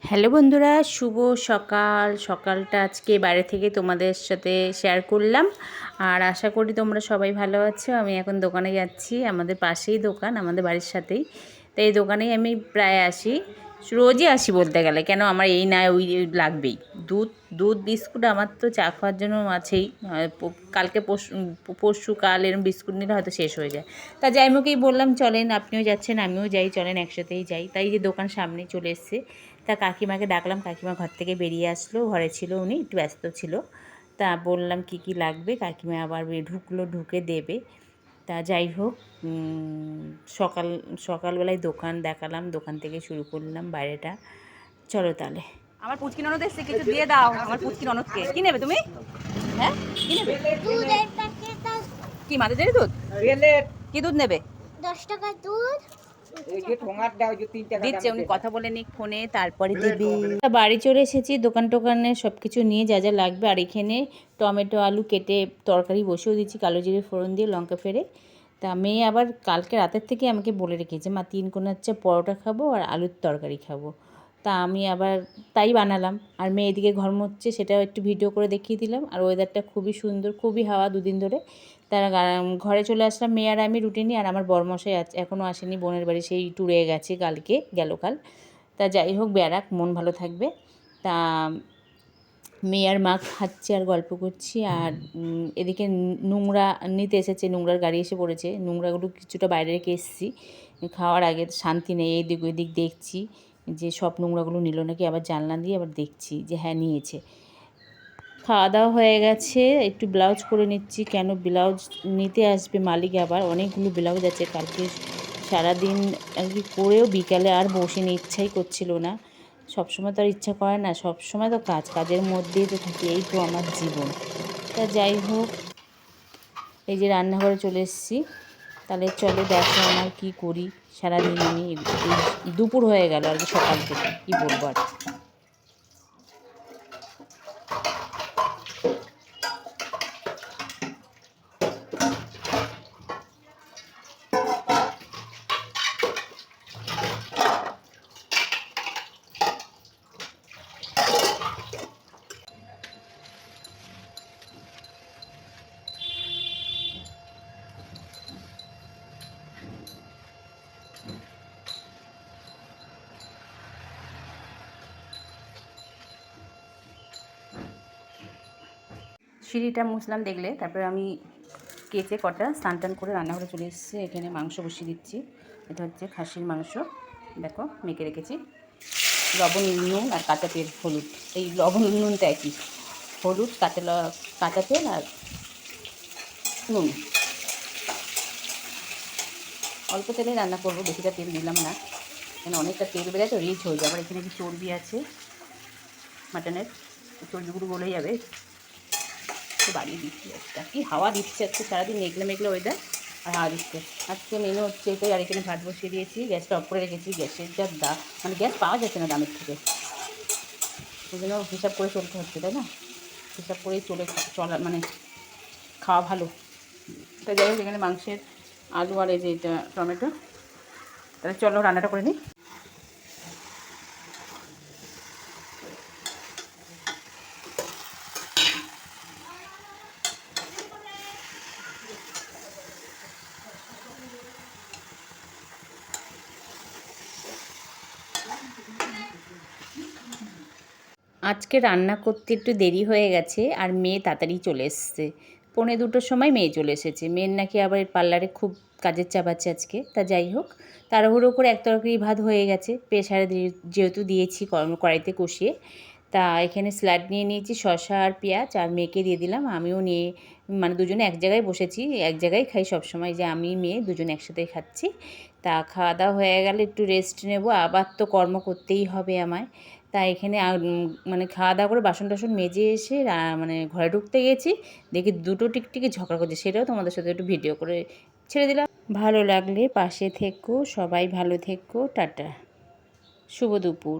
Hello বন্ধুরা, শুভ সকাল। সকালটা আজকে বাইরে থেকে তোমাদের সাথে শেয়ার করলাম। আর আশা করি তোমরা সবাই ভালো আছো। আমি এখন দোকানে যাচ্ছি, আমাদের পাশেই দোকান, আমাদের বাড়ির সাথেই। তাই এই দোকানেই আমি প্রায় আসি, রোজই আসি বলতে গেলে। কেন আমার এই না ওই লাগবেই। দুধ দুধ বিস্কুট আমার তো চা খাওয়ার জন্য আছেই। কালকে পরশু কাল এরম বিস্কুট নিলে হয়তো শেষ হয়ে যায়। তা যাই মুখেই বললাম চলেন, আপনিও যাচ্ছেন আমিও যাই, চলেন একসাথেই যাই। তাই যে দোকান সামনে চলে এসছে। তা কাকিমাকে ডাকলাম, কাকিমা ঘর থেকে বেরিয়ে আসলো, ঘরে ছিল উনি, একটু ব্যস্ত ছিল। তা বললাম কি কি লাগবে, কাকিমা আবার ঢুকে দেবে। তা যাই হোক, সকালবেলায় দোকান দেখালাম, দোকান থেকে শুরু করলাম বাইরেটা। চলো তাহলে। আমার পুচকি ননদ এসছে, কিছু দিয়ে দাও আমার পুচকি ননদকে। কি নেবে তুমি? হ্যাঁ, কি নেবে? কি মাদের দুধ? কি দুধ নেবে? 10 টাকা দুধ দিচ্ছে, উনি কথা বলে নিক ফোনে, তারপরে দিবি। বাড়ি চলে এসেছি, দোকান টোকানে সব কিছু নিয়ে যা যা লাগবে। আর এখানে টমেটো আলু কেটে তরকারি বসেও দিচ্ছি, কালো জিরে ফোড়ন দিয়ে লঙ্কা ফেড়ে। তা মেয়ে আবার কালকে রাতের থেকে আমাকে বলে রেখেছে, মা 3 কোণার পরোটা খাবো আর আলুর তরকারি খাবো। তা আমি আবার তাই বানালাম। আর মেয়ে এদিকে ঘর মুছছে, সেটাও একটু ভিডিও করে দেখিয়ে দিলাম। আর ওয়েদারটা খুবই সুন্দর, খুবই হাওয়া দুদিন ধরে। তার ঘরে চলে আসলাম, মেয়ে আর আমি রুটিনি। আর আমার বরমশাই এখনও আসেনি, বোনের বাড়ি সেই ট্যুরে গেছে, কাল। তা যাই হোক, বেড়াক, মন ভালো থাকবে। তা মেয়ে আর মা খাচ্ছে আর গল্প করছি। আর এদিকে নোংরা নিতে এসেছে, নোংরার গাড়ি এসে পড়েছে। নোংরাগুলো কিছুটা বাইরে রেখে এসেছি, খাওয়ার আগে শান্তি নেই। এইদিক ওইদিক দেখছি যে সব নোংরাগুলো নিল নাকি, আবার জানলা দিয়ে আবার দেখছি যে হ্যাঁ নিয়েছে। খাওয়া দাওয়া হয়ে গেছে, একটু ব্লাউজ করে নিচ্ছি। কেন ব্লাউজ নিতে আসবে মালিক, আবার অনেকগুলো ব্লাউজ আছে। কালকে সারাদিন আর কি করেও বিকালে আর বসে ইচ্ছাই করছিল না। সবসময় তো আর ইচ্ছা করে না, সবসময় তো কাজের মধ্যেই তো থাকি, এই তো আমার জীবন। তা যাই হোক, এই যে রান্নাঘরে চলে এসেছি। তাহলে চলো দেখো আমার কি করি সারাদিন। আমি এই দুপুর হয়ে গেল আর কি, সকাল থেকে কি বলবো আর। সিঁড়িটা মুছলাম দেখলে, তারপরে আমি কেচে কটা স্নান টান করে রান্নাঘরে চলে এসেছি। এখানে মাংস বসিয়ে দিচ্ছি। এটা হচ্ছে খাসির মাংস, দেখো মেখে রেখেছি। লবণ, নুন আর কাঁচা তেল, হলুদ। এই লবণ নুনটা একই, হলুদ, কাঁচা তেল আর নুন। অল্প তেলে রান্না করবো, বেশিটা তেল দিলাম না, কেন অনেকটা তেল বেড়ে তো রিচ হয়ে যাবে। এখানে কি চর্বি আছে মাটনের, চর্বিগুলো গলে যাবে। একটু বাড়িয়ে দিচ্ছি একটা, কি হাওয়া দিচ্ছে আজকে সারাদিন, মেঘলা ওয়েদার আর হাওয়া দিচ্ছে। আজকে মেনু হচ্ছে এটাই। আর এখানে ভাত বসিয়ে দিয়েছি, গ্যাসটা অফ করে রেখেছি। গ্যাসের যা দাম, মানে গ্যাস পাওয়া যাচ্ছে না দামের থেকে, ওই জন্য হিসাব করে চলতে হচ্ছে, তাই না? হিসাব করেই চলা মানে খাওয়া ভালো। তো যাই হোক, এখানে মাংসের আলু আর এই যে এটা টমেটো। তাহলে চলো রান্নাটা করে নিই। আজকে রান্না করতে একটু দেরি হয়ে গেছে, আর মেয়ে তাড়াতাড়ি চলে এসছে। 1:45 সময় মেয়ে চলে এসেছে। মেয়ের নাকি আবার পার্লারে খুব কাজের চাপ আছে আজকে। তা যাই হোক, তাড়াহুড়ো করে এক তরকারি ভাত হয়ে গেছে, প্রেসারে যেহেতু দিয়েছি কড়াইতে কষিয়ে। তা এখানে স্যালাড নিয়ে নিয়েছি, শসা আর পেঁয়াজ, আর মেয়েকে দিয়ে দিলাম। আমিও নিয়ে, মানে দুজনে এক জায়গায় বসেছি, এক জায়গায় খাই সবসময়, যে আমি মেয়ে দুজনে একসাথেই খাচ্ছি। তা খাওয়া দাওয়া হয়ে গেলে একটু রেস্ট নেব, আবার তো কর্ম করতেই হবে আমায়। তা এখানে মানে খাওয়া দাওয়া করে বাসন টাসন মেজে এসে মানে ঘরে ঢুকতে গেছি, দেখি দুটো টিকটিকি ঝগড়া করছে। সেটাও তোমাদের সাথে একটু ভিডিও করে ছেড়ে দিলাম। ভালো লাগলে পাশে থেকো, সবাই ভালো থেকো, টাটা, শুভ দুপুর।